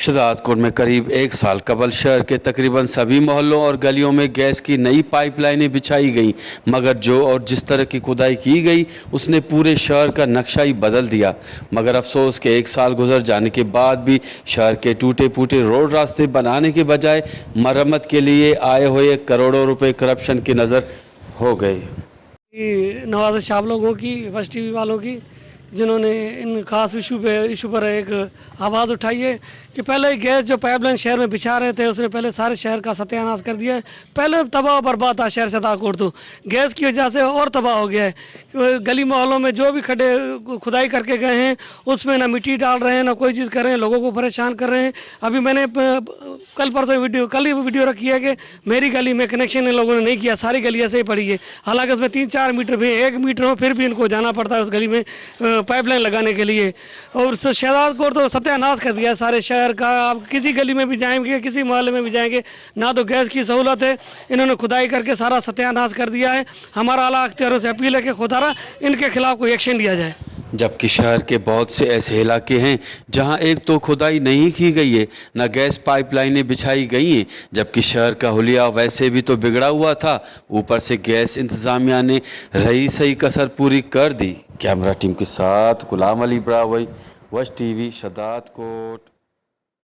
शहजादकोट में करीब एक साल कबल शहर के तकरीबन सभी मोहल्लों और गलियों में गैस की नई पाइपलाइनें बिछाई गईं, मगर जो और जिस तरह की खुदाई की गई उसने पूरे शहर का नक्शा ही बदल दिया। मगर अफसोस के एक साल गुजर जाने के बाद भी शहर के टूटे फूटे रोड रास्ते बनाने के बजाय मरम्मत के लिए आए हुए करोड़ों रुपए करप्शन की नज़र हो गए। नवाज़ शरीफ लोगों की, फर्स्ट टीवी वालों की, जिन्होंने इन खास इशू पर एक आवाज़ उठाई है कि पहले गैस जो पाइपलाइन शहर में बिछा रहे थे उसने पहले सारे शहर का सत्यानाश कर दिया है। पहले तबाह बर्बाद था शहर शहजादकोट, तो गैस की वजह से और तबाह हो गया है। गली मोहल्लों में जो भी खड्डे खुदाई करके गए हैं उसमें ना मिट्टी डाल रहे हैं ना कोई चीज़ कर रहे हैं, लोगों को परेशान कर रहे हैं। अभी मैंने कल ही वीडियो रखी है कि मेरी गली में कनेक्शन इन लोगों ने नहीं किया, सारी गली ऐसे ही पड़ी है। हालांकि उसमें 3-4 मीटर भी 1 मीटर हो फिर भी इनको जाना पड़ता है उस गली में पाइपलाइन लगाने के लिए। और शहजादकोट तो सत्यानाश कर दिया है सारे शहर का। आप किसी गली में भी जाएंगे, किसी मोहल्ले में भी जाएंगे, ना तो गैस की सहूलत है, इन्होंने खुदाई करके सारा सत्यानाश कर दिया है। हमारा आला अख्तियारों से अपील है कि खुदारा इनके खिलाफ कोई एक्शन लिया जाए। जबकि शहर के बहुत से ऐसे इलाके हैं जहां एक तो खुदाई नहीं की गई है, न गैस पाइपलाइनें बिछाई गई हैं, जबकि शहर का हुलिया वैसे भी तो बिगड़ा हुआ था, ऊपर से गैस इंतज़ामिया ने रही सही कसर पूरी कर दी। कैमरा टीम के साथ गुलाम अली ब्रावई, वश टीवी, शहजादकोट।